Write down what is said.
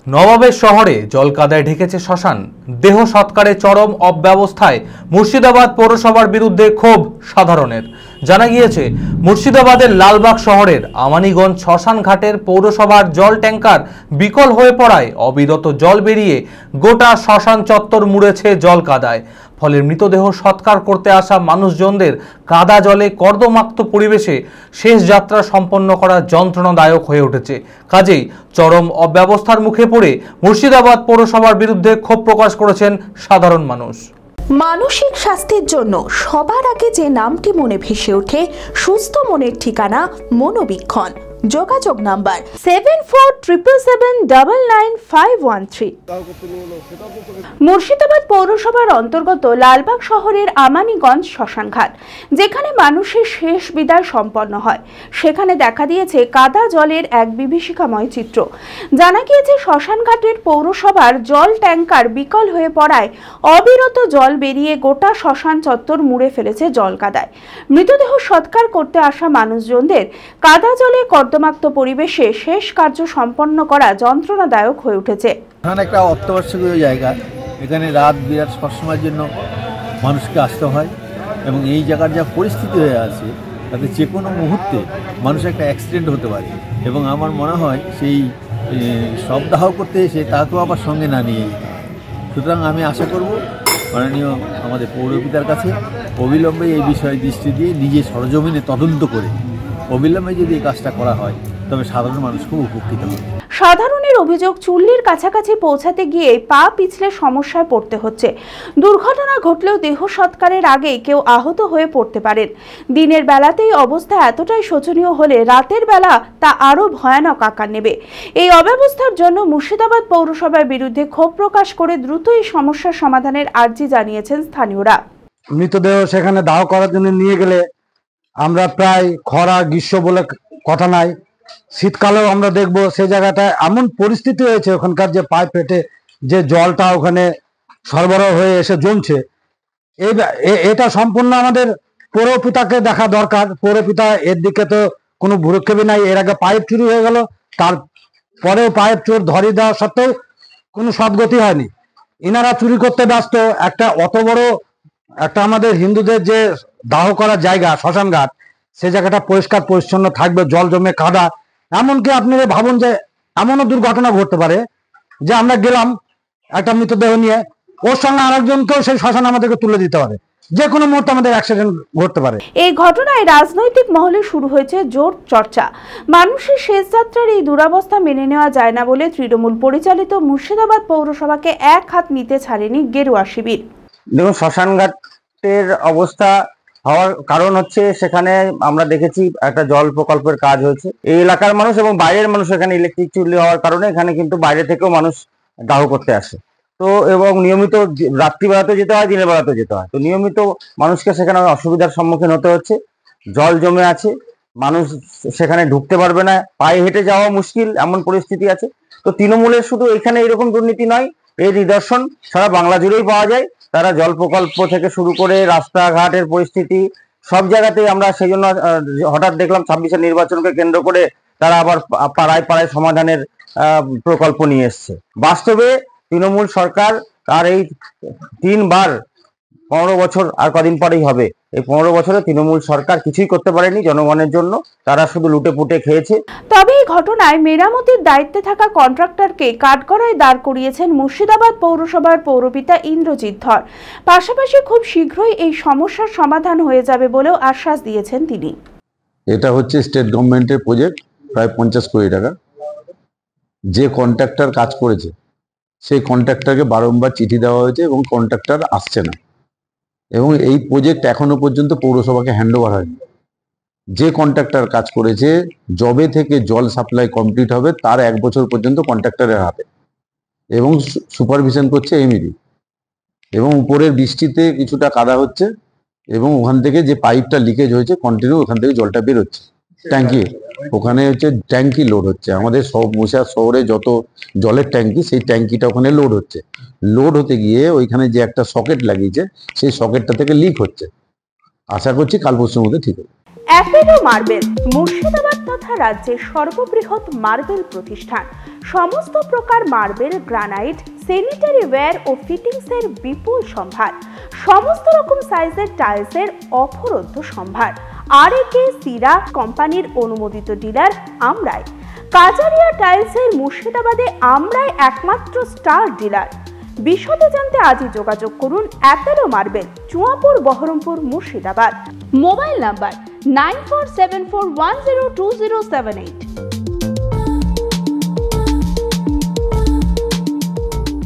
নবাবের শহরে জলকাদায় ঢেকেছে শ্মশান। দেহ সৎকারে চরম অব্যবস্থায় মুর্শিদাবাদ পৌরসভার বিরুদ্ধে ক্ষোভ সাধারণের। জানা গিয়েছে, মুর্শিদাবাদের লালবাগ শহরের আমানিগঞ্জ শ্মশান ঘাটের পৌরসভার জল ট্যাঙ্কার বিকল হয়ে পড়ায় অবিরত জল বেরিয়ে গোটা শ্মশান চত্বর মুড়েছে জল কাদায়। ফলে মৃতদেহ সৎকার করতে আসা মানুষজনদের কাদা জলে কর্দমাক্ত পরিবেশে শেষ যাত্রা সম্পন্ন করা যন্ত্রণাদায়ক হয়ে উঠেছে। কাজেই চরম অব্যবস্থার মুখে পড়ে মুর্শিদাবাদ পৌরসভার বিরুদ্ধে ক্ষোভ প্রকাশ করেছেন সাধারণ মানুষ। মানসিক স্বাস্থ্যের জন্য সবার আগে যে নামটি মনে ভেসে ওঠে, সুস্থ মনের ঠিকানা মনোবীক্ষণ। যোগাযোগ নাম্বার 7477799513। মুর্শিদাবাদ পৌরসভার অন্তর্গত লালবাগ শহরের আমানিগঞ্জ শ্মশানঘাট, যেখানে মানুষের শেষ বিদায় সম্পন্ন হয়, সেখানে দেখা দিয়েছে কাদা জলের এক বিভীষিকাময় চিত্র। জানা গিয়েছে, শ্মশানঘাটের পৌরসভার জল ট্যাঙ্কার বিকল হয়ে পড়ায় অবিরত জল বেরিয়ে গোটা শ্মশান চত্বর মুড়ে ফেলেছে জল কাদায়। মৃতদেহ সৎকার করতে আসা মানুষজনদের কাদা জলে কর্দমাক্ত পরিবেশে শেষ কার্য সম্পন্ন করা যন্ত্রণাদায়ক হয়ে উঠেছে। এখানে একটা অত্যাবশ্যকীয় জায়গা, এখানে রাত বিরাট সবসময়ের জন্য মানুষকে আসতে হয় এবং এই জায়গার যা পরিস্থিতি হয়ে আছে তাতে যে কোনো মুহূর্তে মানুষের একটা অ্যাক্সিডেন্ট হতে পারে এবং আমার মনে হয় সেই শবদাহ করতে এসে তাকেও আবার সঙ্গে না নিয়ে যেতে হয়। সুতরাং আমি আশা করব মাননীয় আমাদের পৌরপিতার কাছে অবিলম্বে এই বিষয়ে দৃষ্টি দিয়ে নিজে সরজমিনে তদন্ত করে অবিলম্বে যদি এই কাজটা করা হয় তবে সাধারণ মানুষ খুব উপকৃত হবে। সাধারণের অভিযোগ, চুল্লির কাছাকাছি পৌঁছাতে গিয়ে পা পিছলে সমস্যায় পড়তে হচ্ছে। দুর্ঘটনা ঘটলেও দেহ সৎকারের আগেই কেউ আহত হয়ে পড়তে পারেন। দিনের বেলাতেই অবস্থা এতটাই শোচনীয় হলে রাতের বেলা তা আরও ভয়ানক আকার নেবে। এই অব্যবস্থার জন্য মুর্শিদাবাদ পৌরসভার বিরুদ্ধে ক্ষোভ প্রকাশ করে দ্রুত এই সমস্যার সমাধানের আর্জি জানিয়েছেন স্থানীয়রা। মৃতদেহ সেখানে দাহ করার জন্য নিয়ে গেলে আমরা প্রায় খরা গ্রীষ্ম বলে কথা নাই, শীতকালেও আমরা দেখবো সেই জায়গাটায় এমন পরিস্থিতি হয়েছে, ওখানকার যে পাইপ ফেটে যে জলটা ওখানে সরবরাহ হয়ে এসে জমছে। এটা সম্পূর্ণ আমাদের পৌরপিতাকে দেখা দরকার। পৌরপিতা এর দিকে তো কোনো ভুরুক্ষেপই নাই। এর আগে পাইপ চুরি হয়ে গেল, তারপরেও পাইপ চোর ধরিয়ে দেওয়া সত্ত্বেও কোনো সদ্গতি হয়নি। ইনারা চুরি করতে ব্যস্ত। একটা অত বড় একটা আমাদের হিন্দুদের যে দাহ করার জায়গা শ্মশানঘাট, সে জায়গাটা পরিষ্কার পরিচ্ছন্ন থাকবে, জল জমে কাদা। এমনকি আপনারা ভাবুন যে এমনও দুর্ঘটনা ঘটতে পারে যে আমরা গেলাম একটা মৃতদেহ নিয়ে, ওর সঙ্গে আরেকজনকেও সেই শ্মশান আমাদেরকে তুলে দিতে পারে, যে কোনো মুহূর্তে আমাদের অ্যাক্সিডেন্ট ঘটতে পারে। এই ঘটনায় রাজনৈতিক মহলে শুরু হয়েছে জোর চর্চা। মানুষের শেষ যাত্রার এই দুরবস্থা মেনে নেওয়া যায় না বলে তৃণমূল পরিচালিত মুর্শিদাবাদ পৌরসভাকে এক হাত নিতে ছাড়েনি গেরুয়া শিবির। দেখুন, শ্মশানঘাটের অবস্থা হওয়ার কারণ হচ্ছে সেখানে আমরা দেখেছি একটা জল প্রকল্পের কাজ হয়েছে। এই এলাকার মানুষ এবং বাইরের মানুষ এখানে ইলেকট্রিক চুল্লি হওয়ার কারণে এখানে কিন্তু বাইরে থেকেও মানুষ দাহ করতে আসে। তো এবং নিয়মিত রাত্রিবেলাতেও যেতে হয়, দিনের বেলাতেও যেতে হয়। তো নিয়মিত মানুষকে সেখানে অসুবিধার সম্মুখীন হতে হচ্ছে। জল জমে আছে, মানুষ সেখানে ঢুকতে পারবে না, পায়ে হেঁটে যাওয়া মুশকিল, এমন পরিস্থিতি আছে। তো তৃণমূলের শুধু এখানে এরকম দুর্নীতি নয়, এই নিদর্শন সারা বাংলা জুড়েই পাওয়া যায়। তারা জল প্রকল্প থেকে শুরু করে রাস্তাঘাটের পরিস্থিতি সব জায়গাতেই আমরা সেই জন্য হঠাৎ দেখলাম 26-এর নির্বাচনকে কেন্দ্র করে তারা আবার পাড়ায় পাড়ায় সমাধানের প্রকল্প নিয়ে এসছে। বাস্তবে তৃণমূল সরকার তার এই 3বার 15 বছর আর কদিন পরেই হবে, এই 15 বছরে তৃণমূল সরকার কিছুই করতে পারেনি জনগণের জন্য। তারা শুধু লুটে পুটে খেয়েছে। তবে এই ঘটনায় মেরামতির দায়িত্বে থাকা কন্ট্রাক্টরকে কাঠগড়ায় দাঁড় করিয়েছেন মুর্শিদাবাদ পৌরসভার পৌরপিতা ইন্দ্রজিৎ ধর। পাশাপাশি খুব শীঘ্রই এই সমস্যার সমাধান হয়ে যাবে বলেও আশ্বাস দিয়েছেন তিনি। এটা হচ্ছে স্টেট গভর্নমেন্টের প্রজেক্ট, প্রায় 50 কোটি টাকা। যে কন্ট্রাক্টর কাজ করেছে সেই কন্ট্রাক্টরকে বারংবার চিঠি দেওয়া হয়েছে এবং কন্ট্রাক্টর আসছে না, এবং এই প্রজেক্ট এখনো পর্যন্ত পৌরসভাকে হ্যান্ডওভার হয়নি। যে কন্ট্রাক্টর কাজ করেছে, জবে থেকে জল সাপ্লাই কমপ্লিট হবে তার 1 বছর পর্যন্ত কন্ট্রাক্টরের হাতে, এবং সুপারভিশন করছে এমইডি। এবং উপরের বৃষ্টিতে কিছুটা কাদা হচ্ছে এবং ওখান থেকে যে পাইপটা লিকেজ হয়েছে কন্টিনিউ ওখান থেকে জলটা বেরোচ্ছে ট্যাঙ্কি। ওখানে হচ্ছে ট্যাঙ্কি লোড হচ্ছে, আমাদের সব মুর্শিদাবাদ শহরে যত জলের ট্যাঙ্কি সেই ট্যাঙ্কিটা ওখানে লোড হচ্ছে। লোড হতে গিয়ে ওইখানে যে একটা সকেট লাগিয়েছে সেই সকেটটা থেকে লিক হচ্ছে। আশা করছি কাল পরশুর মধ্যে ঠিক হবে। অ্যাপেলো মার্বেল মুর্শিদাবাদ তথা রাজ্যের সর্ববৃহৎ মার্বেল প্রতিষ্ঠান। সমস্ত প্রকার মার্বেল, গ্রানাইট, স্যানিটারি ওয়্যার ও ফিটিংসের বিপুল সম্ভার, সমস্ত রকম সাইজের টাইলসের অফুরন্ত সম্ভার। আর.এ.কে সিরা কোম্পানির অনুমোদিত ডিলার আমরাই। কাজারিয়া টাইলসের মুর্শিদাবাদে আমরাই একমাত্র স্টার ডিলার। বিশদে জানতে আজই যোগাযোগ করুন Apollo marble, Chuapur, Baharampur, Murshidabad. Mobile number 9474102078।